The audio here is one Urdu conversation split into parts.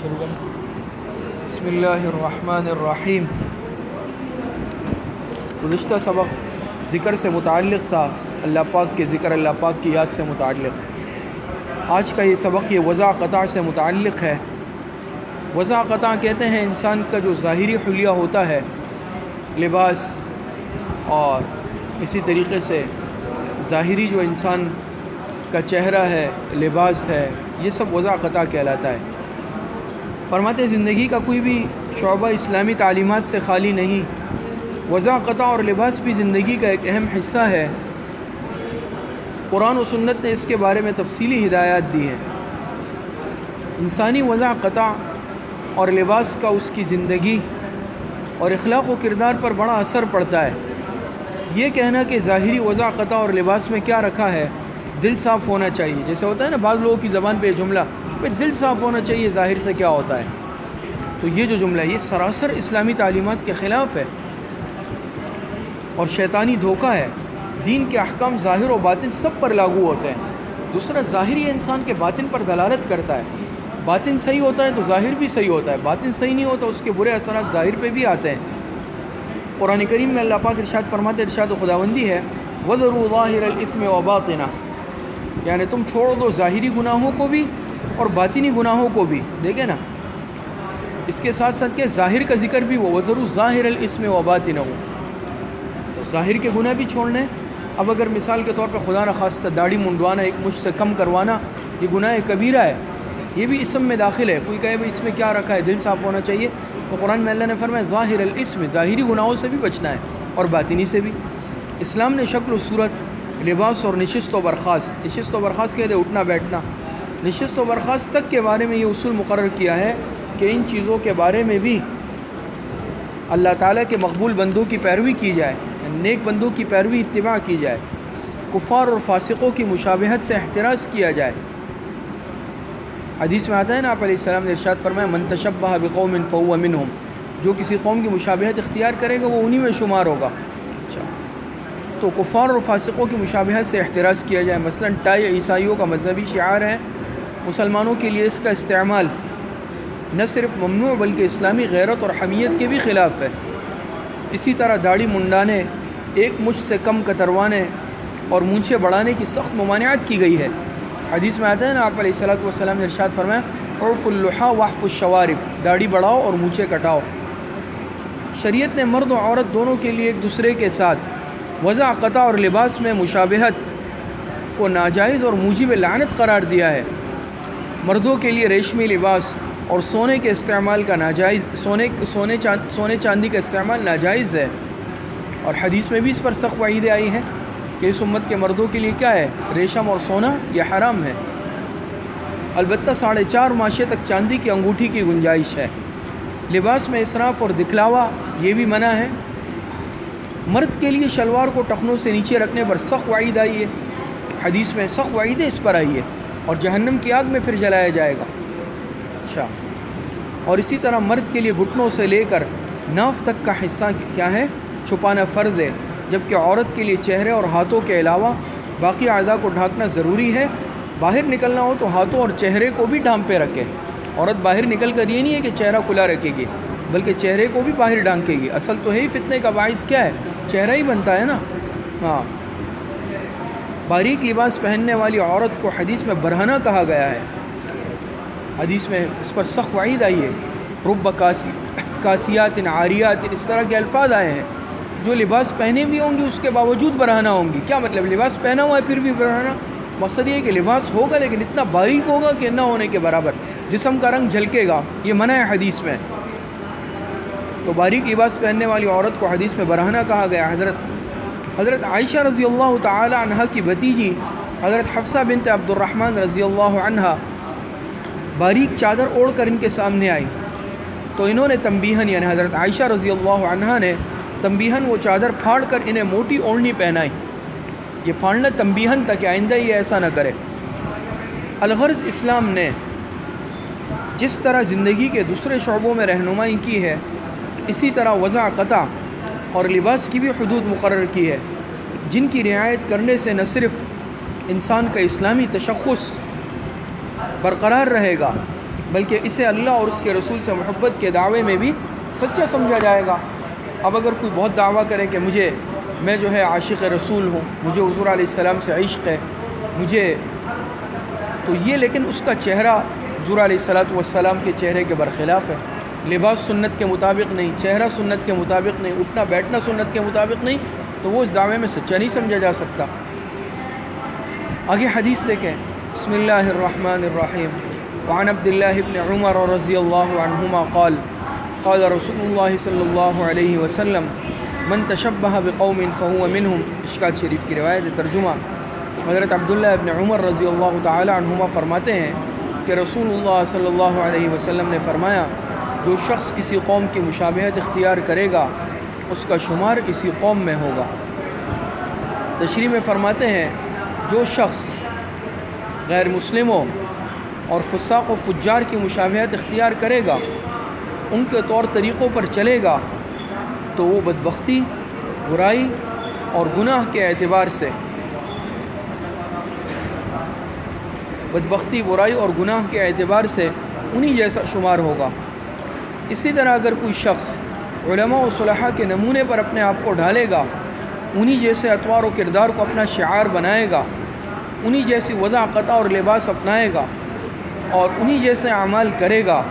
شروع کریں۔ بسم اللہ الرحمن الرحیم۔ گزشتہ سبق ذکر سے متعلق تھا، اللہ پاک کے ذکر، اللہ پاک کی یاد سے متعلق۔ آج کا یہ سبق یہ وضع قطع سے متعلق ہے۔ وضع قطع کہتے ہیں انسان کا جو ظاہری حلیہ ہوتا ہے، لباس اور اسی طریقے سے ظاہری جو انسان کا چہرہ ہے، لباس ہے، یہ سب وضع قطع کہلاتا ہے۔ فرماتے ہیں زندگی کا کوئی بھی شعبہ اسلامی تعلیمات سے خالی نہیں۔ وضع قطع اور لباس بھی زندگی کا ایک اہم حصہ ہے۔ قرآن و سنت نے اس کے بارے میں تفصیلی ہدایات دی ہیں۔ انسانی وضع قطع اور لباس کا اس کی زندگی اور اخلاق و کردار پر بڑا اثر پڑتا ہے۔ یہ کہنا کہ ظاہری وضع قطع اور لباس میں کیا رکھا ہے، دل صاف ہونا چاہیے، جیسے ہوتا ہے نا بعض لوگوں کی زبان پہ یہ جملہ دل صاف ہونا چاہیے، ظاہر سے کیا ہوتا ہے، تو یہ جو جملہ ہے یہ سراسر اسلامی تعلیمات کے خلاف ہے اور شیطانی دھوکہ ہے۔ دین کے احکام ظاہر و باطن سب پر لاگو ہوتے ہیں۔ دوسرا، ظاہری انسان کے باطن پر دلالت کرتا ہے۔ باطن صحیح ہوتا ہے تو ظاہر بھی صحیح ہوتا ہے، باطن صحیح نہیں ہوتا اس کے برے اثرات ظاہر پہ بھی آتے ہیں۔ قرآن کریم میں اللہ پاک ارشاد فرماتے، ارشاد خداوندی ہے وَذَرُوا ظَاهِرَ الْإِثْمِ وَبَاطِنَهُ، یعنی تم چھوڑ دو ظاہری گناہوں کو بھی اور باطنی گناہوں کو بھی۔ دیکھیں نا، اس کے ساتھ ساتھ کہ ظاہر کا ذکر بھی وَذَرُوا ظَاهِرَ الْإِثْمِ وَبَاطِنَهُ، تو ظاہر کے گناہ بھی چھوڑنے۔ اب اگر مثال کے طور پہ خدا نخواستہ داڑھی منڈوانا، ایک مجھ سے کم کروانا، یہ گناہ کبیرہ ہے، یہ بھی اسم میں داخل ہے۔ کوئی کہے بھائی اس میں کیا رکھا ہے، دل صاف ہونا چاہیے، تو قرآن میں اللہ نے فرمایا ظاہر الاسم، ظاہری گناہوں سے بھی بچنا ہے اور باطنی سے بھی۔ اسلام نے شکل و صورت، لباس اور نشست و برخاست، نشست و برخاست کہتے ہیں اٹھنا بیٹھنا، نشست و برخاست تک کے بارے میں یہ اصول مقرر کیا ہے کہ ان چیزوں کے بارے میں بھی اللہ تعالیٰ کے مقبول بندوں کی پیروی کی جائے، نیک بندوں کی پیروی اتباع کی جائے، کفار اور فاسقوں کی مشابہت سے احتراز کیا جائے۔ حدیث میں آتا ہے نا، آپ علیہ السلام نے ارشاد فرمایا من تشبہ بقوم فہو منہم، جو کسی قوم کی مشابہت اختیار کرے گا وہ انہی میں شمار ہوگا۔ اچھا، تو کفار اور فاسقوں کی مشابہت سے احتراز کیا جائے۔ مثلا ٹائی عیسائیوں کا مذہبی شعار ہے، مسلمانوں کے لیے اس کا استعمال نہ صرف ممنوع بلکہ اسلامی غیرت اور حمیت کے بھی خلاف ہے۔ اسی طرح داڑھی منڈانے، ایک مشت سے کم کتروانے اور مونچھیں بڑھانے کی سخت ممانعت کی گئی ہے۔ حدیث میں آتا ہے نا، آپ علیہ السلام نے ارشاد فرمایا عرف اللحا وحف الشوارب، داڑھی بڑھاؤ اور مونچھیں کٹاؤ۔ شریعت نے مرد و عورت دونوں کے لیے ایک دوسرے کے ساتھ وضع قطع اور لباس میں مشابہت کو ناجائز اور موجب لعنت قرار دیا ہے۔ مردوں کے لیے ریشمی لباس اور سونے کے استعمال کا ناجائز، سونے چاندی کا استعمال ناجائز ہے، اور حدیث میں بھی اس پر سخت وعیدیں آئی ہیں کہ اس امت کے مردوں کے لیے کیا ہے، ریشم اور سونا یہ حرام ہے۔ البتہ 4.5 ماشے تک چاندی کی انگوٹھی کی گنجائش ہے۔ لباس میں اسراف اور دکھلاوا یہ بھی منع ہے۔ مرد کے لیے شلوار کو ٹخنوں سے نیچے رکھنے پر سخت وعید آئی ہے، حدیث میں سخت وعیدیں اس پر آئی ہے، اور جہنم کی آگ میں پھر جلایا جائے گا۔ اچھا، اور اسی طرح مرد کے لیے گھٹنوں سے لے کر ناف تک کا حصہ کیا ہے، چھپانا فرض ہے، جبکہ عورت کے لیے چہرے اور ہاتھوں کے علاوہ باقی اعضاء کو ڈھانکنا ضروری ہے۔ باہر نکلنا ہو تو ہاتھوں اور چہرے کو بھی ڈھانپ پہ رکھے۔ عورت باہر نکل کر یہ نہیں ہے کہ چہرہ کھلا رکھے گی، بلکہ چہرے کو بھی باہر ڈھانکے گی۔ اصل تو ہے ہی فتنے کا باعث کیا ہے، چہرہ ہی بنتا ہے نا۔ ہاں، باریک لباس پہننے والی عورت کو حدیث میں برہنہ کہا گیا ہے۔ حدیث میں اس پر سخت وعید آئی ہے، رب کاسیات عاریات، اس طرح کے الفاظ آئے ہیں۔ جو لباس پہنے ہوئی ہوں گی اس کے باوجود برہنہ ہوں گی۔ کیا مطلب، لباس پہنا ہوا ہے پھر بھی برہنہ؟ مقصد یہ ہے کہ لباس ہوگا لیکن اتنا باریک ہوگا کہ نہ ہونے کے برابر، جسم کا رنگ جھلکے گا، یہ منع ہے حدیث میں۔ تو باریک لباس پہننے والی عورت کو حدیث میں برہنہ کہا گیا۔ حضرت عائشہ رضی اللہ تعالی عنہ کی بھتیجی حضرت حفصہ بنت عبد الرحمن رضی اللہ عنہ باریک چادر اوڑھ کر ان کے سامنے آئی، تو انہوں نے تنبیہن، یعنی حضرت عائشہ رضی اللہ عنہ نے تنبیہن وہ چادر پھاڑ کر انہیں موٹی اوڑھنی پہنائی۔ یہ پھاڑنا تنبیہن تھا کہ آئندہ یہ ایسا نہ کرے۔ الغرض اسلام نے جس طرح زندگی کے دوسرے شعبوں میں رہنمائی کی ہے، اسی طرح وضع قطع اور لباس کی بھی حدود مقرر کی ہے، جن کی رعایت کرنے سے نہ صرف انسان کا اسلامی تشخص برقرار رہے گا بلکہ اسے اللہ اور اس کے رسول سے محبت کے دعوے میں بھی سچا سمجھا جائے گا۔ اب اگر کوئی بہت دعویٰ کرے کہ میں جو ہے عاشق رسول ہوں، مجھے حضور علیہ السلام سے عشق ہے، تو یہ لیکن اس کا چہرہ حضور علیہ السلام کے چہرے کے برخلاف ہے، لباس سنت کے مطابق نہیں، چہرہ سنت کے مطابق نہیں، اٹھنا بیٹھنا سنت کے مطابق نہیں، تو وہ اس دعوے میں سچا نہیں سمجھا جا سکتا۔ آگے حدیث دیکھیں، بسم اللہ الرحمن الرحیم، وعن عبد اللہ بن عمر رضی اللہ عنہما قال قال رسول اللہ صلی اللہ علیہ وسلم من تشبہ بقوم فہو منہم۔ مشکوٰۃ شریف کی روایت ہے۔ ترجمہ، حضرت عبداللہ ابن عمر رضی اللہ تعالی عنہما فرماتے ہیں کہ رسول اللہ صلی اللہ علیہ وسلم نے فرمایا، جو شخص کسی قوم کی مشابہت اختیار کرے گا اس کا شمار اسی قوم میں ہوگا۔ تشریح میں فرماتے ہیں، جو شخص غیر مسلموں اور فساق و فجار کی مشابہت اختیار کرے گا، ان کے طور طریقوں پر چلے گا، تو وہ بدبختی، برائی اور گناہ کے اعتبار سے انہی جیسا شمار ہوگا۔ اسی طرح اگر کوئی شخص علماء و صلحاء کے نمونے پر اپنے آپ کو ڈھالے گا، انہی جیسے اطوار و کردار کو اپنا شعار بنائے گا، انہی جیسی وضع قطع اور لباس اپنائے گا اور انہی جیسے اعمال کرے گا،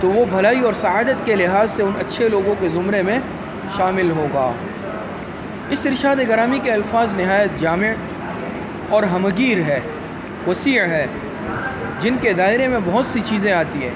تو وہ بھلائی اور سعادت کے لحاظ سے ان اچھے لوگوں کے زمرے میں شامل ہوگا۔ اس ارشاد گرامی کے الفاظ نہایت جامع اور ہمگیر ہے، وسیع ہے، جن کے دائرے میں بہت سی چیزیں آتی ہیں،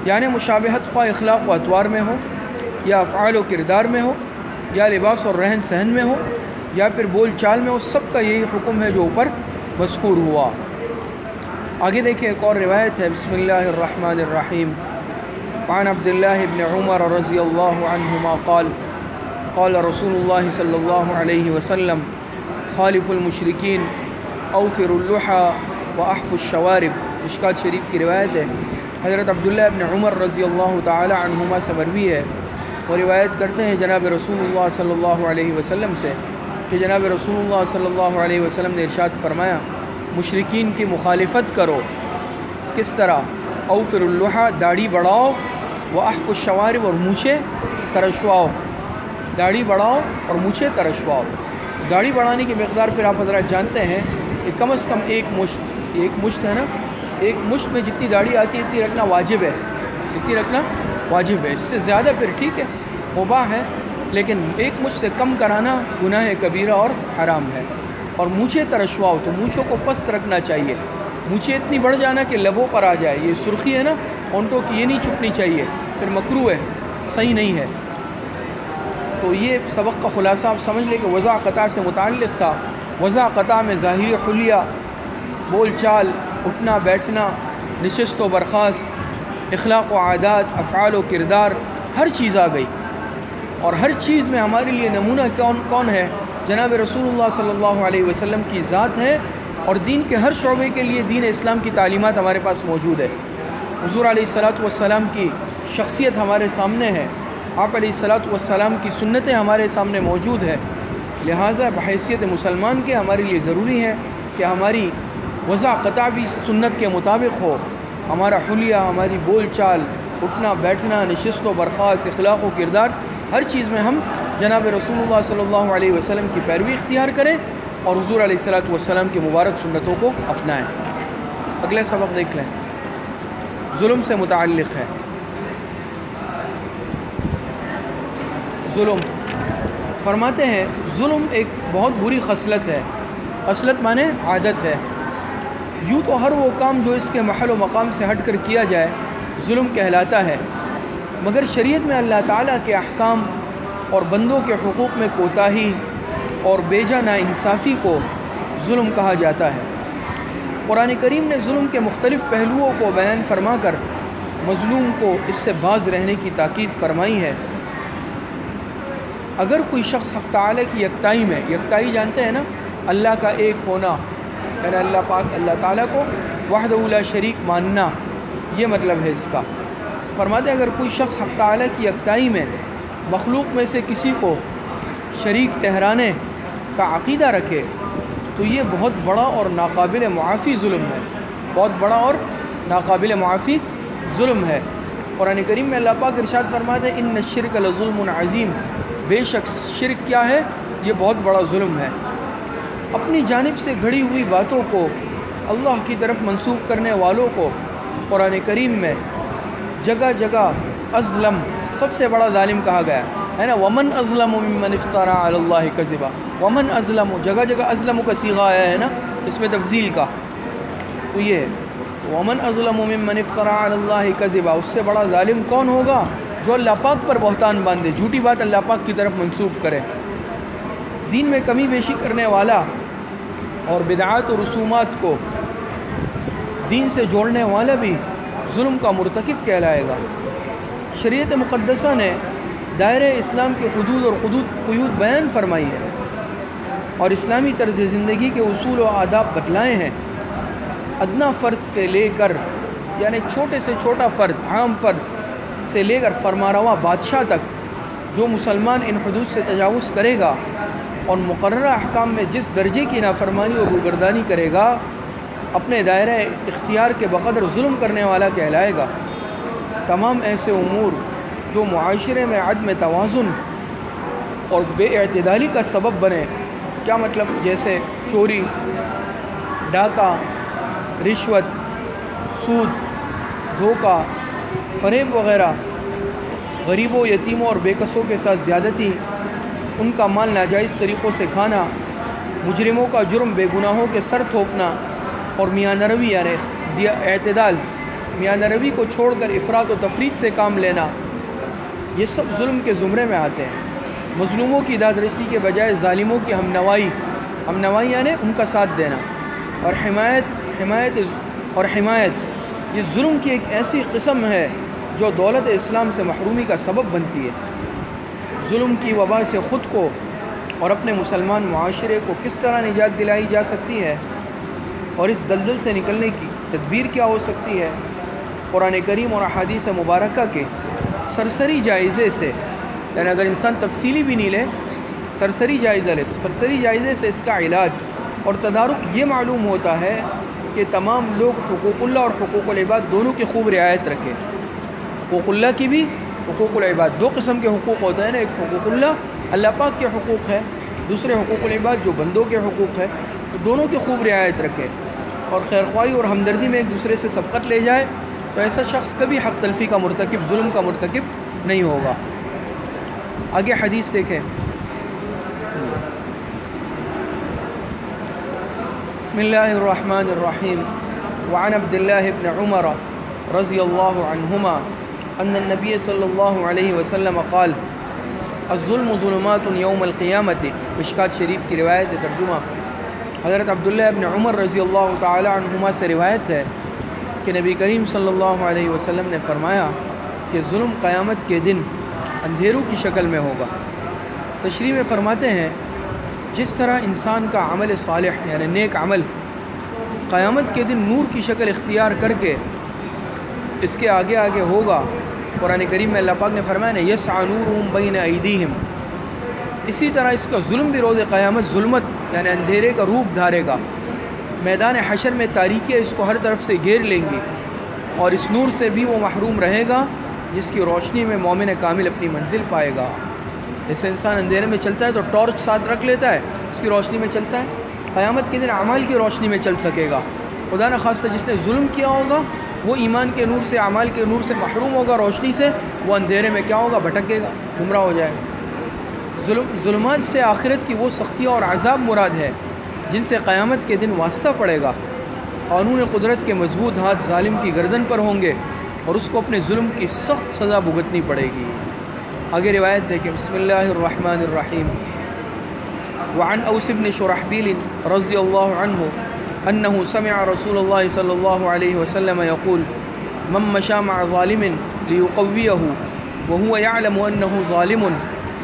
یعنی مشابہت خواہ اخلاق و اطوار میں ہو، یا افعال و کردار میں ہو، یا لباس اور رہن سہن میں ہو، یا پھر بول چال میں ہو، سب کا یہی حکم ہے جو اوپر مذکور ہوا۔ آگے دیکھیں ایک اور روایت ہے، بسم اللہ الرحمن الرحیم، وعن عبد اللہ بن عمر رضی اللہ عنہما قال قال رسول اللہ صلی اللہ علیہ وسلم خالف المشرکین اوفر اللحى واحف الشوارب۔ مشکوٰۃ شریف کی روایت ہے۔ حضرت عبداللہ ابن عمر رضی اللہ تعالی عنہما سے مروی ہے، وہ روایت کرتے ہیں جناب رسول اللہ صلی اللہ علیہ وسلم سے کہ جناب رسول اللہ صلی اللہ علیہ وسلم نے ارشاد فرمایا، مشرکین کی مخالفت کرو۔ کس طرح؟ اوفر اللحى، داڑھی بڑھاؤ، واحف الشوارب، اور مونچھیں ترشواؤ۔ داڑھی بڑھاؤ اور مونچھیں ترشواؤ۔ داڑھی بڑھانے کی مقدار پھر آپ حضرات جانتے ہیں کہ کم از کم ایک مشت ہے نا، ایک مشت میں جتنی داڑھی آتی ہے اتنی رکھنا واجب ہے، اس سے زیادہ پھر ٹھیک ہے، مباح ہے، لیکن ایک مشت سے کم کرانا گناہ کبیرہ اور حرام ہے۔ اور مونچھیں ترشواؤ، تو مونچھوں کو پست رکھنا چاہیے، مونچھیں اتنی بڑھ جانا کہ لبوں پر آ جائے، یہ سرخی ہے نا ہونٹوں کی، یہ نہیں چھپنی چاہیے، پھر مکروہ ہے، صحیح نہیں ہے۔ تو یہ سبق کا خلاصہ آپ سمجھ لیں کہ وضع قطع سے متعلق تھا۔ وضع قطع میں ظاہری حلیہ، بول چال، اٹھنا بیٹھنا، نشست و برخاست، اخلاق و عادات، افعال و کردار، ہر چیز آ گئی، اور ہر چیز میں ہمارے لیے نمونہ کون ہے؟ جناب رسول اللہ صلی اللہ علیہ وسلم کی ذات ہے، اور دین کے ہر شعبے کے لیے دین اسلام کی تعلیمات ہمارے پاس موجود ہے۔ حضور علیہ السلام کی شخصیت ہمارے سامنے ہے، آپ علیہ السلام کی سنتیں ہمارے سامنے موجود ہے، لہٰذا بحیثیت مسلمان کے ہمارے لیے ضروری ہے کہ ہماری وضع قطع بھی سنت کے مطابق ہو، ہمارا حلیہ، ہماری بول چال، اٹھنا بیٹھنا، نشست و برخاست، اخلاق و کردار، ہر چیز میں ہم جناب رسول اللہ صلی اللہ علیہ وسلم کی پیروی اختیار کریں اور حضور علیہ السلام کی مبارک سنتوں کو اپنائیں۔ اگلے سبق دیکھ لیں، ظلم سے متعلق ہے۔ ظلم فرماتے ہیں، ظلم ایک بہت بری خصلت ہے۔ خصلت مانے عادت ہے۔ یوں تو ہر وہ کام جو اس کے محل و مقام سے ہٹ کر کیا جائے ظلم کہلاتا ہے، مگر شریعت میں اللہ تعالیٰ کے احکام اور بندوں کے حقوق میں کوتاہی اور بیجا ناانصافی کو ظلم کہا جاتا ہے۔ قرآن کریم نے ظلم کے مختلف پہلوؤں کو بیان فرما کر مظلوم کو اس سے باز رہنے کی تاکید فرمائی ہے۔ اگر کوئی شخص حق تعالیٰ کی یکتائی میں، یکتائی جانتے ہیں نا، اللہ کا ایک ہونا، یعنی اللہ تعالیٰ کو وحدہ لا شریک ماننا، یہ مطلب ہے اس کا۔ فرماتے ہیں اگر کوئی شخص حق تعالیٰ کی یکتائی میں مخلوق میں سے کسی کو شریک ٹھہرانے کا عقیدہ رکھے تو یہ بہت بڑا اور ناقابل معافی ظلم ہے، بہت بڑا اور ناقابل معافی ظلم ہے۔ قرآن کریم میں اللہ پاک ارشاد فرماتے ہیں ان الشرک لظلم عظیم، بے شک شرک کیا ہے؟ یہ بہت بڑا ظلم ہے۔ اپنی جانب سے گھڑی ہوئی باتوں کو اللہ کی طرف منسوب کرنے والوں کو قرآن کریم میں جگہ جگہ اظلم، سب سے بڑا ظالم کہا گیا ہے نا، ومن اظلم ممن افترى علی اللہ کذبا، ومن اظلم، جگہ جگہ اظلم کا صیغہ آیا ہے نا اس میں تفضیل کا، تو یہ ہے ومن اظلم ممن افترى علی اللہ کذبا، اس سے بڑا ظالم کون ہوگا جو اللہ پاک پر بہتان باندھے، جھوٹی بات اللہ پاک کی طرف منسوب کرے۔ دین میں کمی بیشی کرنے والا اور بدعات و رسومات کو دین سے جوڑنے والا بھی ظلم کا مرتکب کہلائے گا۔ شریعت مقدسہ نے دائرہ اسلام کے حدود اور قیود بیان فرمائی ہے اور اسلامی طرز زندگی کے اصول و آداب بتلائے ہیں۔ ادنا فرد سے لے کر، یعنی چھوٹے سے چھوٹا فرد، عام فرد سے لے کر فرمانروا بادشاہ تک، جو مسلمان ان حدود سے تجاوز کرے گا اور مقررہ احکام میں جس درجے کی نافرمانی اور روگردانی کرے گا، اپنے دائرہ اختیار کے بقدر ظلم کرنے والا کہلائے گا۔ تمام ایسے امور جو معاشرے میں عدم توازن اور بے اعتدالی کا سبب بنے، کیا مطلب؟ جیسے چوری، ڈاکہ، رشوت، سود، دھوکہ، فریب وغیرہ، غریبوں، یتیموں اور بے کسوں کے ساتھ زیادتی، ان کا مال ناجائز طریقوں سے کھانا، مجرموں کا جرم بے گناہوں کے سر تھوپنا، اور میانہ روی یعنی اعتدال، میانہ روی کو چھوڑ کر افراط و تفریط سے کام لینا، یہ سب ظلم کے زمرے میں آتے ہیں۔ مظلوموں کی داد رسی کے بجائے ظالموں کی ہمنوائی یعنی ان کا ساتھ دینا، اور حمایت یہ ظلم کی ایک ایسی قسم ہے جو دولت اسلام سے محرومی کا سبب بنتی ہے۔ ظلم کی وبا سے خود کو اور اپنے مسلمان معاشرے کو کس طرح نجات دلائی جا سکتی ہے اور اس دلدل سے نکلنے کی تدبیر کیا ہو سکتی ہے؟ قرآن کریم اور احادیث مبارکہ کے سرسری جائزے سے، یعنی اگر انسان تفصیلی بھی نہیں لے، سرسری جائزہ لے تو سرسری جائزے سے اس کا علاج اور تدارک یہ معلوم ہوتا ہے کہ تمام لوگ حقوق اللہ اور حقوق العباد دونوں کی خوب رعایت رکھیں۔ حقوق اللہ کی بھی، حقوق العباد، دو قسم کے حقوق ہوتے ہیں نا، ایک حقوق اللہ پاک کے حقوق ہے، دوسرے حقوق العباد جو بندوں کے حقوق ہے، تو دونوں کی خوب رعایت رکھے اور خیرخواہی اور ہمدردی میں ایک دوسرے سے سبقت لے جائے، تو ایسا شخص کبھی حق تلفی کا مرتکب، ظلم کا مرتکب نہیں ہوگا۔ آگے حدیث دیکھیں۔ بسم اللہ الرحمن الرحیم۔ وعن عبد اللہ بن عمر رضی اللہ عنہما ان النبی صلی اللہ علیہ وسلم قال الظلم ظلمات یوم القیامت، مشکات شریف کی روایت ہے۔ ترجمہ حضرت عبداللہ بن عمر رضی اللہ تعالی عنہما سے روایت ہے کہ نبی کریم صلی اللہ علیہ وسلم نے فرمایا کہ ظلم قیامت کے دن اندھیروں کی شکل میں ہوگا۔ تشریح میں فرماتے ہیں جس طرح انسان کا عمل صالح یعنی نیک عمل قیامت کے دن نور کی شکل اختیار کر کے اس کے آگے آگے ہوگا، قرآن کریم میں اللہ پاک نے فرمایا نا یسعی نورہم بین ایدیہم، اسی طرح اس کا ظلم بھی روز قیامت ظلمت یعنی اندھیرے کا روپ دھارے گا۔ میدان حشر میں تاریکیاں اس کو ہر طرف سے گھیر لیں گی اور اس نور سے بھی وہ محروم رہے گا جس کی روشنی میں مومن کامل اپنی منزل پائے گا۔ جیسے انسان اندھیرے میں چلتا ہے تو ٹارچ ساتھ رکھ لیتا ہے، اس کی روشنی میں چلتا ہے، قیامت کے دن اعمال کی روشنی میں چل سکے گا۔ خدا نخواستہ جس نے ظلم کیا ہوگا وہ ایمان کے نور سے، اعمال کے نور سے محروم ہوگا، روشنی سے، وہ اندھیرے میں کیا ہوگا؟ بھٹکے گا، گمراہ ہو جائے گا۔ ظلمات سے آخرت کی وہ سختیاں اور عذاب مراد ہے جن سے قیامت کے دن واسطہ پڑے گا۔ قانون قدرت کے مضبوط ہاتھ ظالم کی گردن پر ہوں گے اور اس کو اپنے ظلم کی سخت سزا بھگتنی پڑے گی۔ آگے روایت دیکھیں۔ بسم اللہ الرحمن الرحیم۔ وعن اوس بن شرحبیل رضی اللہ عنہ انه سمع رسول اللہ صلی اللہ علیہ وسلم يقول من مشى مع ظالم ليقويه وهو يعلم انه ظالم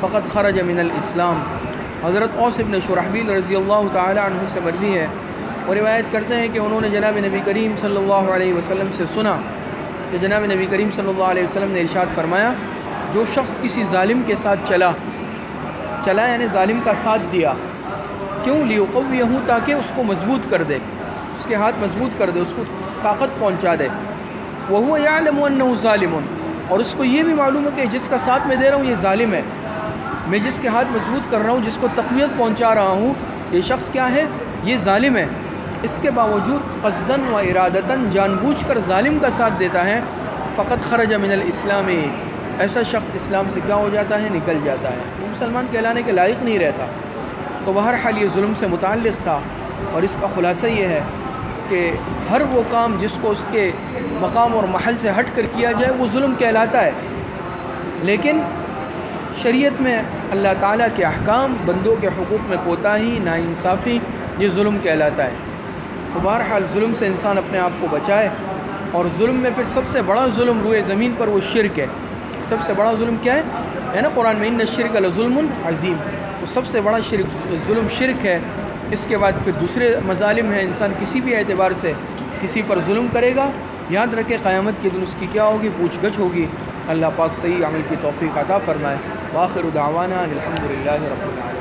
فقد خرج من الاسلام۔ حضرت اوس بن شرحبیل رضی اللہ تعالی عنہ سے مروی ہے اور روایت کرتے ہیں کہ انہوں نے جناب نبی کریم صلی اللہ علیہ وسلم سے سنا کہ جناب نبی کریم صلی اللہ علیہ وسلم نے ارشاد فرمایا جو شخص کسی ظالم کے ساتھ چلا یعنی ظالم کا ساتھ دیا، کیوں؟ لیقویہ، تاکہ اس کو مضبوط کر دے، اس کے ہاتھ مضبوط کر دے، اس کو طاقت پہنچا دے، وَهُوَ يَعْلَمُ أَنَّهُ ظَالِمٌ، اور اس کو یہ بھی معلوم ہے کہ جس کا ساتھ میں دے رہا ہوں یہ ظالم ہے، میں جس کے ہاتھ مضبوط کر رہا ہوں، جس کو تقویت پہنچا رہا ہوں، یہ شخص کیا ہے؟ یہ ظالم ہے۔ اس کے باوجود قصداً و ارادتاً جان بوجھ کر ظالم کا ساتھ دیتا ہے، فقط خرج من الاسلام، ایسا شخص اسلام سے کیا ہو جاتا ہے؟ نکل جاتا ہے، وہ مسلمان کہلانے کے لائق نہیں رہتا۔ تو بہرحال یہ ظلم سے متعلق تھا، اور اس کا خلاصہ یہ ہے کہ ہر وہ کام جس کو اس کے مقام اور محل سے ہٹ کر کیا جائے وہ ظلم کہلاتا ہے، لیکن شریعت میں اللہ تعالیٰ کے احکام، بندوں کے حقوق میں کوتاہی، ناانصافی، یہ ظلم کہلاتا ہے۔ تو بہرحال ظلم سے انسان اپنے آپ کو بچائے، اور ظلم میں پھر سب سے بڑا ظلم روئے زمین پر وہ شرک ہے۔ سب سے بڑا ظلم کیا ہے نا قرآن میں ان الشرک لظلم عظیم، تو سب سے بڑا ظلم شرک ہے۔ اس کے بعد پھر دوسرے مظالم ہیں، انسان کسی بھی اعتبار سے کسی پر ظلم کرے گا، یاد رکھے قیامت کے دن اس کی کیا ہوگی؟ پوچھ گچھ ہوگی۔ اللہ پاک صحیح عمل کی توفیق عطا فرمائے۔ وآخر دعوانا الحمدللہ رب العالمین۔